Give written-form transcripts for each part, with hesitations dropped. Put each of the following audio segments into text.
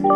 Hey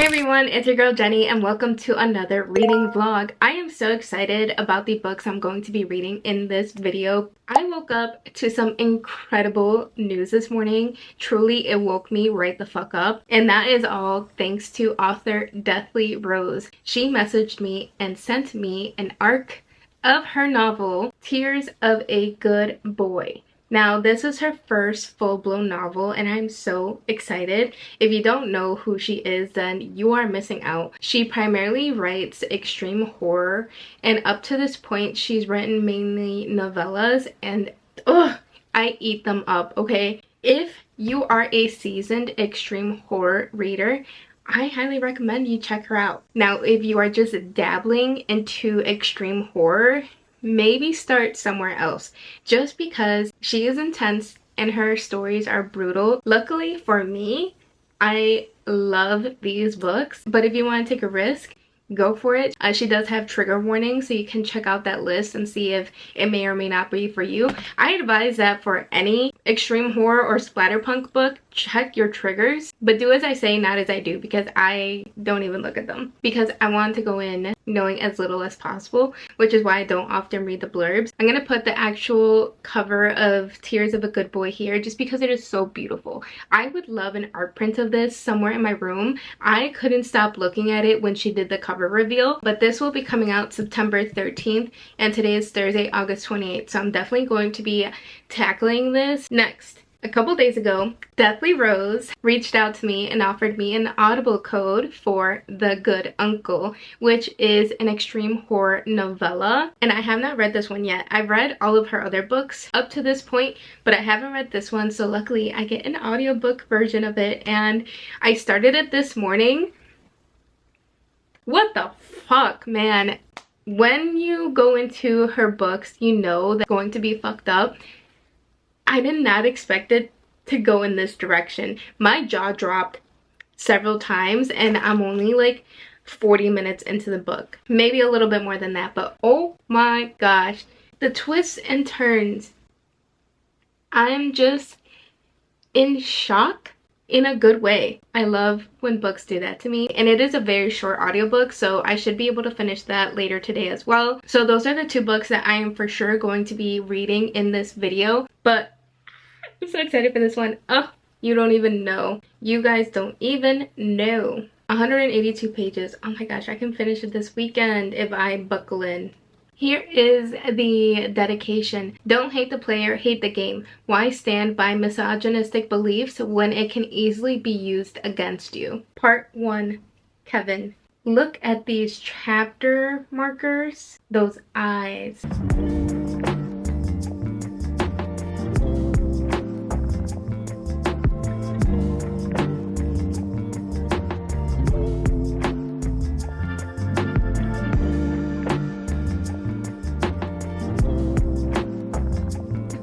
everyone, it's your girl Jenny and welcome to another reading vlog. I am so excited about the books I'm going to be reading in this video. I woke up to some incredible news this morning. Truly, it woke me right the fuck up. And that is all thanks to author Deathly Rose. She messaged me and sent me an arc of her novel, Tears of a Good Boy. Now, this is her first full-blown novel, and I'm so excited. If you don't know who she is, then you are missing out. She primarily writes extreme horror, and up to this point, she's written mainly novellas, and I eat them up, okay? If you are a seasoned extreme horror reader, I highly recommend you check her out. Now, if you are just dabbling into extreme horror, maybe start somewhere else, just because she is intense and her stories are brutal. Luckily for me, I love these books, but if you want to take a risk, go for it. She does have trigger warnings, so you can check out that list and see if it may or may not be for you. I advise that for any extreme horror or splatterpunk book, check your triggers, but do as I say, not as I do, because I don't even look at them, because I want to go in knowing as little as possible, which is why I don't often read the blurbs. I'm gonna put the actual cover of Tears of a Good Boy here just because it is so beautiful. I would love an art print of this somewhere in my room. I couldn't stop looking at it when she did the cover reveal, but this will be coming out September 13th and today is Thursday, August 28th, so I'm definitely going to be tackling this next. A couple days ago, Deathly Rose reached out to me and offered me an Audible code for The Good Uncle, which is an extreme horror novella. And I have not read this one yet. I've read all of her other books up to this point, but I haven't read this one. So luckily I get an audiobook version of it. And I started it this morning. What the fuck, man? When you go into her books, you know they're going to be fucked up. I did not expect it to go in this direction. My jaw dropped several times and I'm only like 40 minutes into the book. Maybe a little bit more than that, but oh my gosh. The twists and turns. I'm just in shock in a good way. I love when books do that to me, and it is a very short audiobook, so I should be able to finish that later today as well. So those are the two books that I am for sure going to be reading in this video, but I'm so excited for this one. Oh, you don't even know. You guys don't even know. 182 pages. Oh my gosh, I can finish it this weekend if I buckle in. Here is the dedication. Don't hate the player, hate the game. Why stand by misogynistic beliefs when it can easily be used against you? Part 1, Kevin. Look at these chapter markers. Those eyes.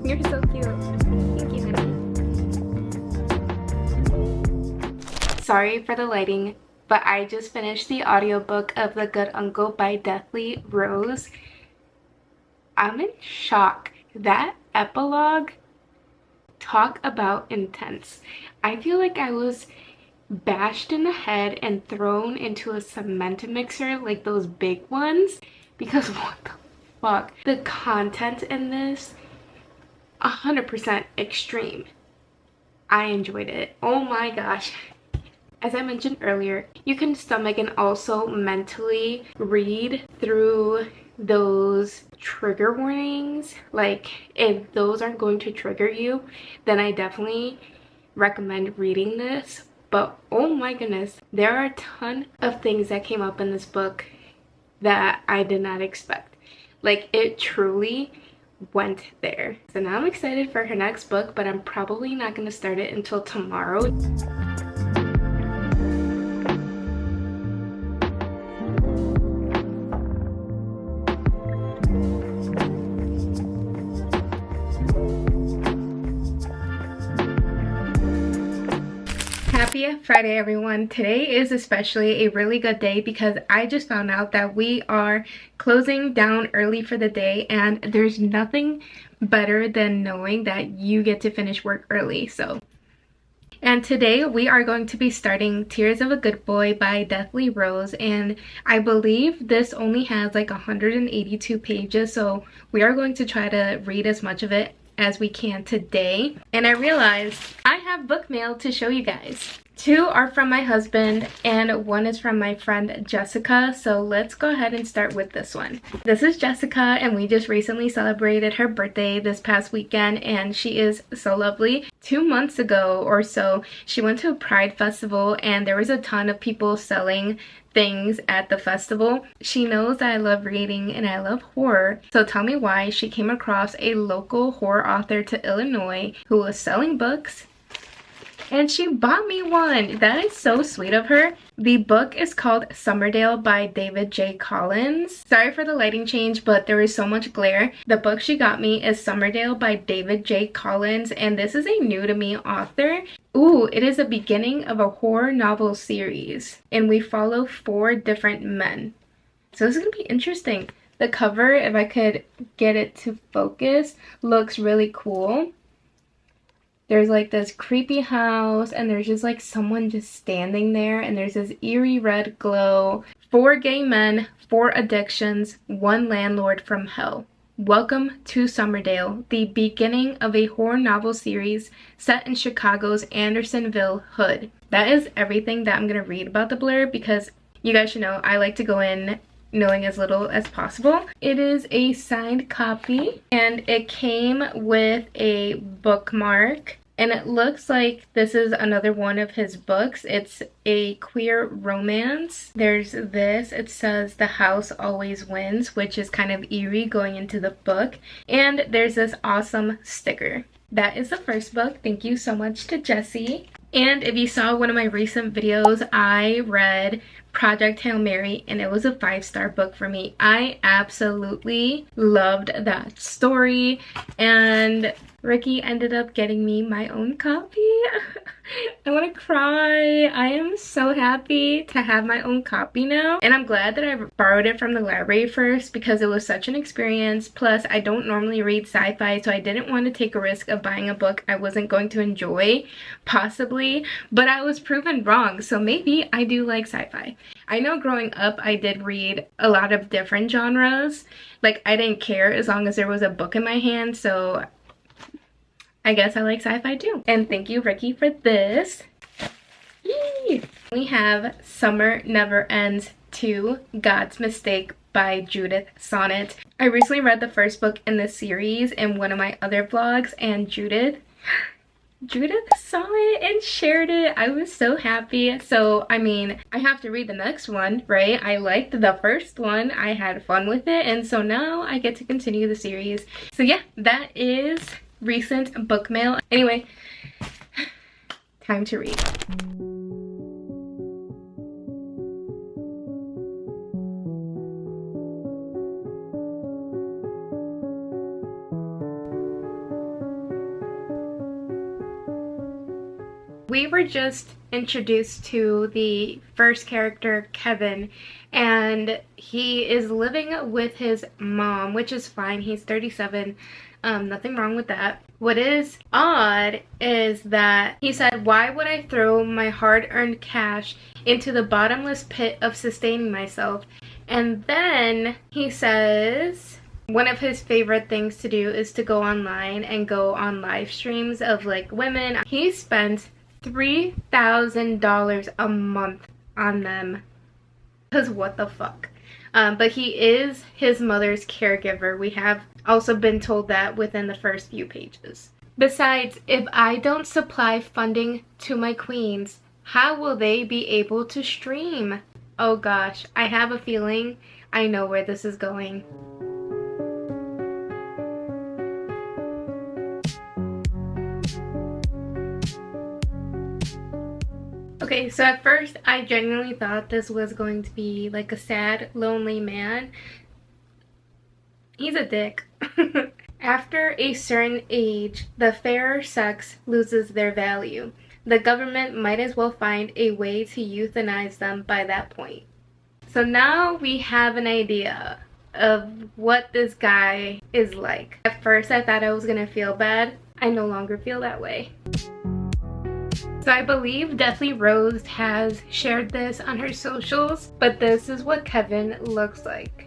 You're so cute. Thank you, honey. Sorry for the lighting, but I just finished the audiobook of The Good Uncle by Deathly Rose. I'm in shock. That epilogue, talk about intense. I feel like I was bashed in the head and thrown into a cement mixer, like those big ones, because what the fuck? The content in this, 100% extreme. I enjoyed it. Oh my gosh. As I mentioned earlier, you can stomach and also mentally read through those trigger warnings. Like, if those aren't going to trigger you, then I definitely recommend reading this. But oh my goodness, there are a ton of things that came up in this book that I did not expect. Like, it truly went there. So now I'm excited for her next book, but I'm probably not going to start it until tomorrow. Happy Friday, everyone. Today is especially a really good day because I just found out that we are closing down early for the day, and there's nothing better than knowing that you get to finish work early. And today we are going to be starting Tears of a Good Boy by Deathly Rose, and I believe this only has like 182 pages, so we are going to try to read as much of it as we can today. And I realized I have book mail to show you guys. 2 are from my husband and 1 is from my friend Jessica, so let's go ahead and start with this one. This is Jessica, and we just recently celebrated her birthday this past weekend, and she is so lovely. 2 months ago or so, she went to a Pride festival and there was a ton of people selling things at the festival. She knows that I love reading and I love horror, so tell me why she came across a local horror author to Illinois who was selling books, and she bought me one. That is so sweet of her. The book is called Summerdale by David J. Collins. Sorry for the lighting change, but there is so much glare. The book she got me is Summerdale by David J. Collins, and this is a new to me author. Ooh, it is the beginning of a horror novel series, and we follow 4 different men. So this is gonna be interesting. The cover, if I could get it to focus, looks really cool. There's like this creepy house, and there's just like someone just standing there, and there's this eerie red glow. 4 gay men, 4 addictions, 1 landlord from hell. Welcome to Summerdale, the beginning of a horror novel series set in Chicago's Andersonville hood. That is everything that I'm going to read about the blurb, because you guys should know I like to go in knowing as little as possible. It is a signed copy, and it came with a bookmark, and it looks like this is another one of his books. It's a queer romance. There's this, it says The House Always Wins, which is kind of eerie going into the book, and there's this awesome sticker. That is the first book. Thank you so much to Jessie. And if you saw one of my recent videos, I read Project Hail Mary, and it was a 5-star book for me. I absolutely loved that story, and Ricky ended up getting me my own copy. I want to cry. I am so happy to have my own copy now, and I'm glad that I borrowed it from the library first because it was such an experience. Plus, I don't normally read sci-fi, so I didn't want to take a risk of buying a book I wasn't going to enjoy, possibly, but I was proven wrong, so maybe I do like sci-fi. I know growing up I did read a lot of different genres. Like, I didn't care as long as there was a book in my hand, so I guess I like sci-fi too. And thank you, Ricky, for this. Yay! We have Summer Never Ends 2, God's Mistake by Judith Sonnet. I recently read the first book in this series in one of my other vlogs, and Judith saw it and shared it. I was so happy. So, I mean, I have to read the next one, right? I liked the first one. I had fun with it, and so now I get to continue the series. So yeah, that is recent book mail. Anyway, time to read. We were just introduced to the first character, Kevin, and he is living with his mom, which is fine. He's 37. Nothing wrong with that. What is odd is that he said, "Why would I throw my hard-earned cash into the bottomless pit of sustaining myself?" And then he says one of his favorite things to do is to go online and go on live streams of like women. He spends $3,000 a month on them. Because what the fuck? But he is his mother's caregiver. We have also been told that within the first few pages. Besides, if I don't supply funding to my queens, how will they be able to stream? Oh gosh, I have a feeling I know where this is going. Okay, so at first I genuinely thought this was going to be like a sad, lonely man. He's a dick. After a certain age, the fairer sex loses their value. the government might as well find a way to euthanize them by that point. So now we have an idea of what this guy is like. At first I thought I was gonna feel bad. I no longer feel that way. So I believe Deathly Rose has shared this on her socials, but this is what Kevin looks like.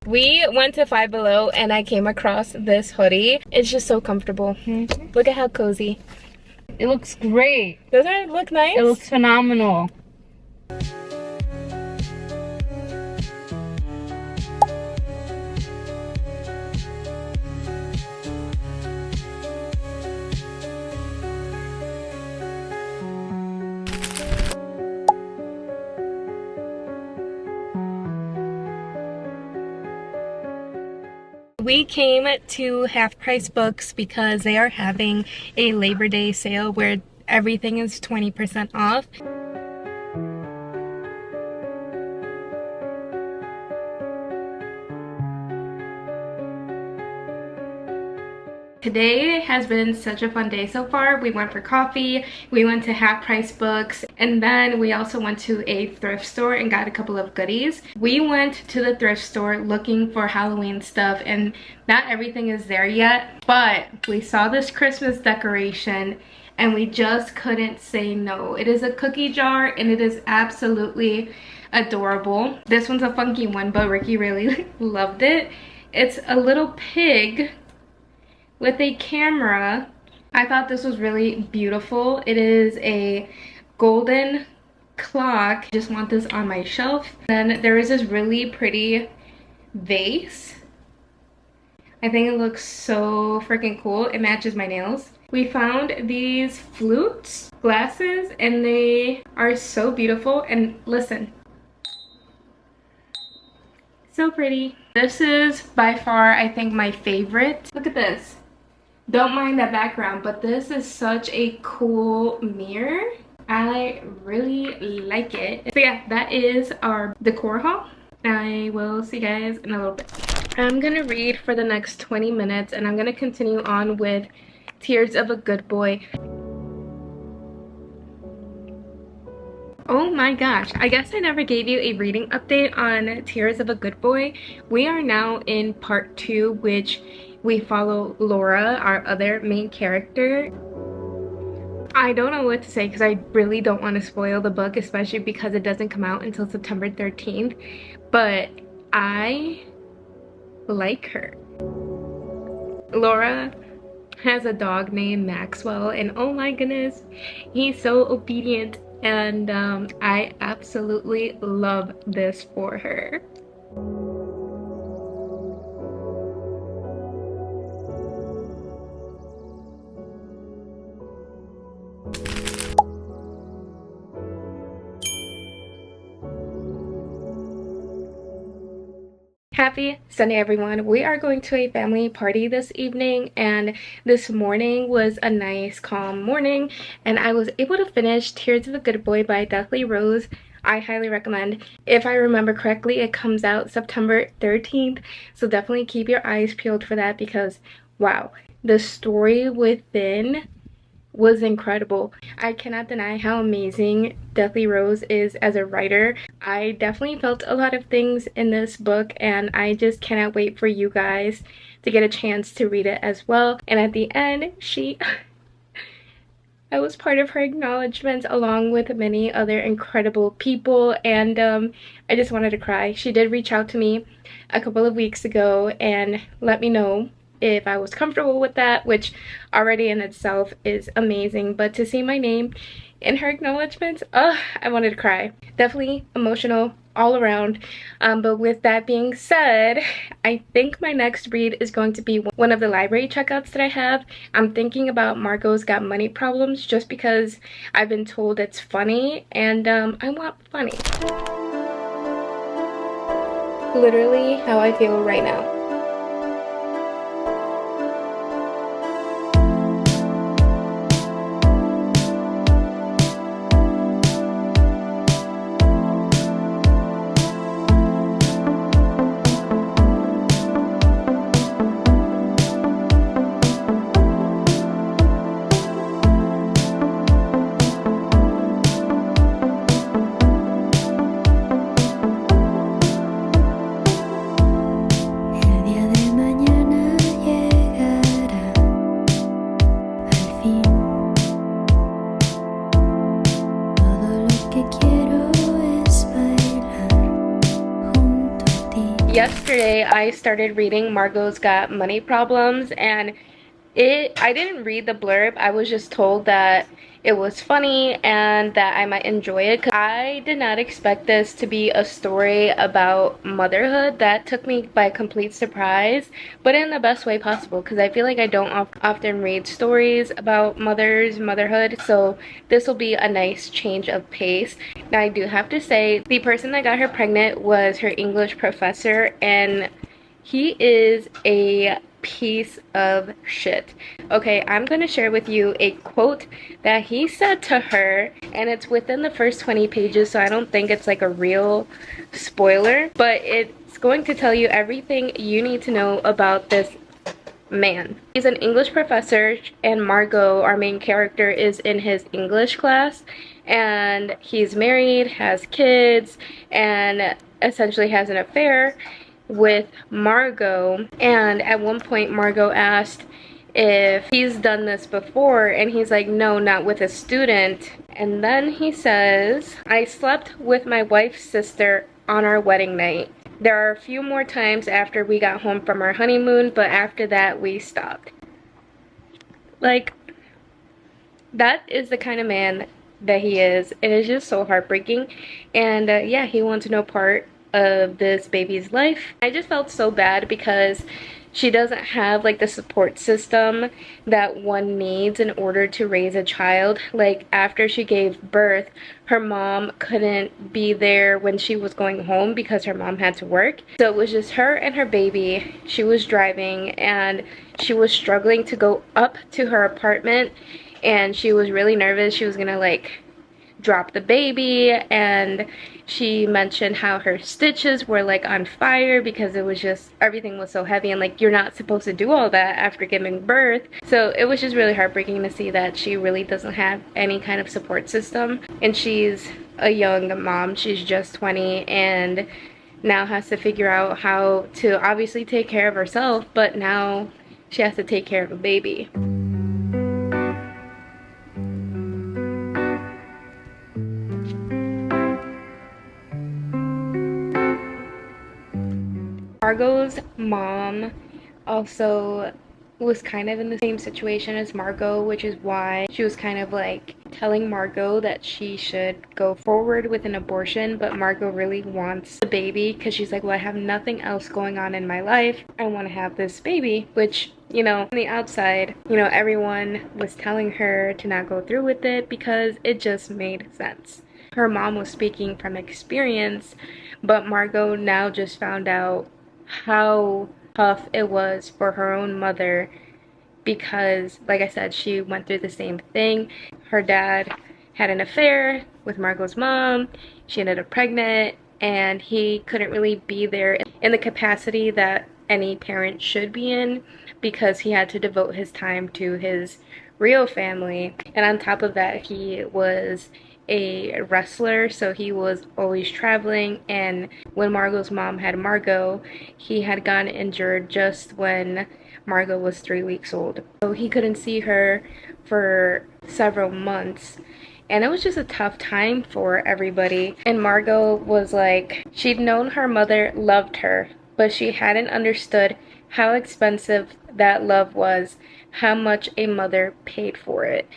We went to Five Below and I came across this hoodie. It's just so comfortable. Look at how cozy. It looks great. Doesn't it look nice? It looks phenomenal. We came to Half Price Books because they are having a Labor Day sale where everything is 20% off. Today has been such a fun day so far. We went for coffee, we went to Half Price Books, and then we also went to a thrift store and got a couple of goodies. We went to the thrift store looking for Halloween stuff, and not everything is there yet, but we saw this Christmas decoration and we just couldn't say no. It is a cookie jar and it is absolutely adorable. This one's a funky one, but Ricky really loved it. It's a little pig with a camera. I thought this was really beautiful. It is a golden clock. I just want this on my shelf. Then there is this really pretty vase. I think it looks so freaking cool. It matches my nails. We found these flutes, glasses, and they are so beautiful. And listen, so pretty. This is by far, I think, my favorite. Look at this. Don't mind that background, but this is such a cool mirror. I really like it. So yeah, that is our decor haul. I will see you guys in a little bit. I'm gonna read for the next 20 minutes and I'm gonna continue on with Tears of a Good Boy. Oh my gosh, I guess I never gave you a reading update on Tears of a Good Boy. We are now in part 2, which we follow Laura, our other main character. I don't know what to say because I really don't want to spoil the book, especially because it doesn't come out until September 13th. But I like her. Laura has a dog named Maxwell, and oh my goodness, he's so obedient, and I absolutely love this for her. Happy Sunday, everyone. We are going to a family party this evening, and this morning was a nice calm morning, and I was able to finish Tears of a Good Boy by Deathly Rose. I highly recommend. If I remember correctly, it comes out September 13th, so definitely keep your eyes peeled for that because wow, the story within was incredible. I cannot deny how amazing Deathly Rose is as a writer. I definitely felt a lot of things in this book, and I just cannot wait for you guys to get a chance to read it as well. And at the end, I was part of her acknowledgement along with many other incredible people, and I just wanted to cry. She did reach out to me a couple of weeks ago and let me know if I was comfortable with that, which already in itself is amazing. But to see my name in her acknowledgments, I wanted to cry. Definitely emotional all around. But with that being said, I think my next read is going to be one of the library checkouts that I have. I'm thinking about Margo's Got Money Problems just because I've been told it's funny, and I want funny. Literally how I feel right now. Yesterday I started reading Margo's Got Money Problems, and I didn't read the blurb. I was just told that it was funny and that I might enjoy it. I did not expect this to be a story about motherhood. That took me by complete surprise, but in the best way possible, because I feel like I don't often read stories about motherhood, so this will be a nice change of pace. Now I do have to say, the person that got her pregnant was her English professor, and he is a piece of shit. Okay, I'm gonna share with you a quote that he said to her, and it's within the first 20 pages, so I don't think it's like a real spoiler, but it's going to tell you everything you need to know about this man. He's an English professor, and Margo, our main character, is in his English class, and he's married, has kids, and essentially has an affair with Margo. And at one point Margo asked if he's done this before, and he's like, no, not with a student. And then he says, I slept with my wife's sister on our wedding night. There are a few more times after we got home from our honeymoon, but after that we stopped. Like, that is the kind of man that he is. It is just so heartbreaking. And yeah, he wants no part of this baby's life. I just felt so bad because she doesn't have like the support system that one needs in order to raise a child. Like, after she gave birth, her mom couldn't be there when she was going home because her mom had to work. So it was just her and her baby. She was driving and she was struggling to go up to her apartment, and she was really nervous. She was gonna like drop the baby, and she mentioned how her stitches were like on fire because it was just, everything was so heavy, and like, you're not supposed to do all that after giving birth. So it was just really heartbreaking to see that she really doesn't have any kind of support system, and she's a young mom. She's just 20 and now has to figure out how to obviously take care of herself, but now she has to take care of a baby. Margo's mom also was kind of in the same situation as Margo, which is why she was kind of like telling Margo that she should go forward with an abortion, but Margo really wants the baby because she's like, well, I have nothing else going on in my life. I want to have this baby, which, you know, on the outside, you know, everyone was telling her to not go through with it because it just made sense. Her mom was speaking from experience, but Margo now just found out how tough it was for her own mother because, like I said, she went through the same thing. Her dad had an affair with Margo's mom. She ended up pregnant, and he couldn't really be there in the capacity that any parent should be in because he had to devote his time to his real family. And on top of that, he was a wrestler, so he was always traveling, and when Margo's mom had Margo, he had gotten injured just when Margo was 3 weeks old. So he couldn't see her for several months. And it was just a tough time for everybody. And Margo was like, she'd known her mother loved her, but she hadn't understood how expensive that love was, how much a mother paid for it.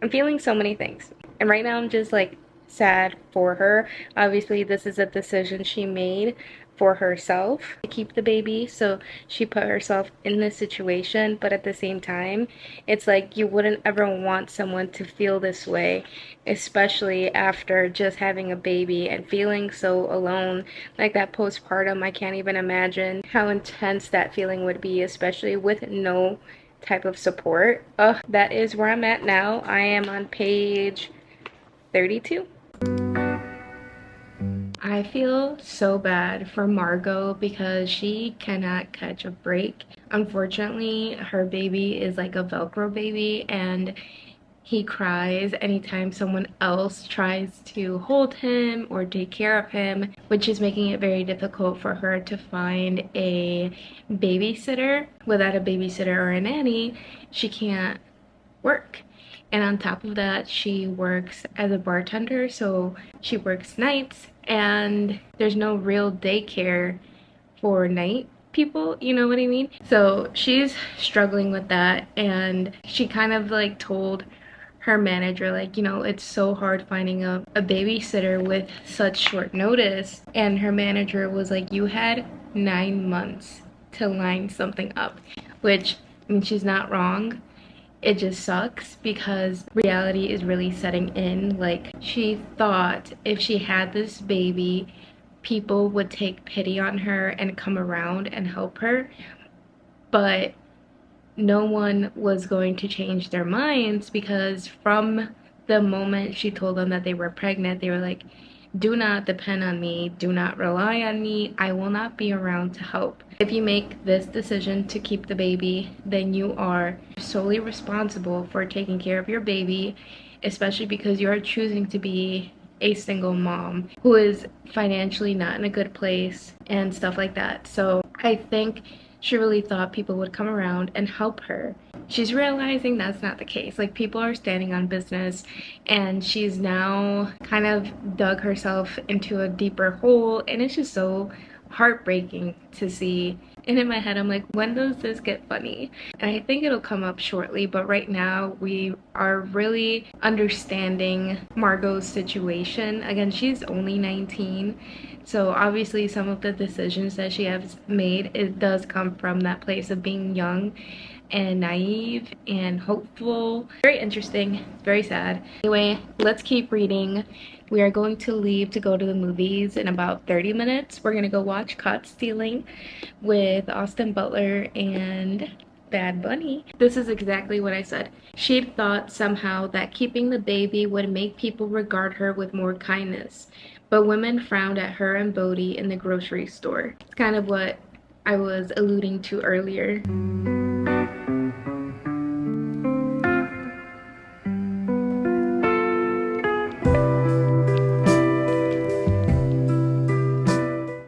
I'm feeling so many things. And right now I'm just like sad for her. Obviously this is a decision she made for herself to keep the baby, so she put herself in this situation, but at the same time it's like you wouldn't ever want someone to feel this way, especially after just having a baby and feeling so alone. Like that postpartum, I can't even imagine how intense that feeling would be, especially with no type of support. That is where I'm at now. I am on page 32. I feel so bad for Margo because she cannot catch a break. Unfortunately, her baby is like a Velcro baby, and he cries anytime someone else tries to hold him or take care of him, which is making it very difficult for her to find a babysitter. Without a babysitter or a nanny, she can't work. And on top of that, she works as a bartender, so she works nights, and there's no real daycare for night people, you know what I mean? So she's struggling with that, and she kind of like told her manager, like, you know, it's so hard finding a babysitter with such short notice. And her manager was like, you had 9 months to line something up, which, I mean, she's not wrong. It just sucks because reality is really setting in. Like, she thought if she had this baby, people would take pity on her and come around and help her, but no one was going to change their minds, because from the moment she told them that they were pregnant, they were like, do not depend on me, do not rely on me, I will not be around to help. If you make this decision to keep the baby, then you are solely responsible for taking care of your baby, especially because you are choosing to be a single mom who is financially not in a good place and stuff like that. So I think she really thought people would come around and help her. She's realizing that's not the case. Like, people are standing on business, and she's now kind of dug herself into a deeper hole, and it's just so heartbreaking to see. And in my head, I'm like, when does this get funny? And I think it'll come up shortly, but right now we are really understanding Margo's situation. Again, she's only 19. So obviously some of the decisions that she has made, it does come from that place of being young and naive and hopeful. Very interesting, very sad. Anyway, let's keep reading. We are going to leave to go to the movies in about 30 minutes. We're gonna go watch Caught Stealing with Austin Butler and Bad Bunny. This is exactly what I said. She'd thought somehow that keeping the baby would make people regard her with more kindness, but women frowned at her and Bodhi in the grocery store. It's kind of what I was alluding to earlier.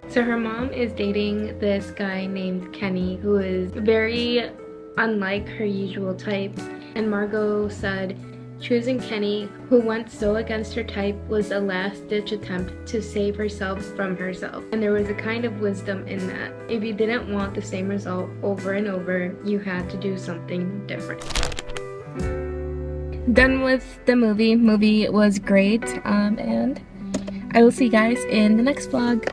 So her mom is dating this guy named Kenny, who is very unlike her usual type. And Margo said choosing Kenny, who went so against her type, was a last-ditch attempt to save herself from herself. And there was a kind of wisdom in that. If you didn't want the same result over and over, you had to do something different. Done with the movie. Movie was great, and I will see you guys in the next vlog.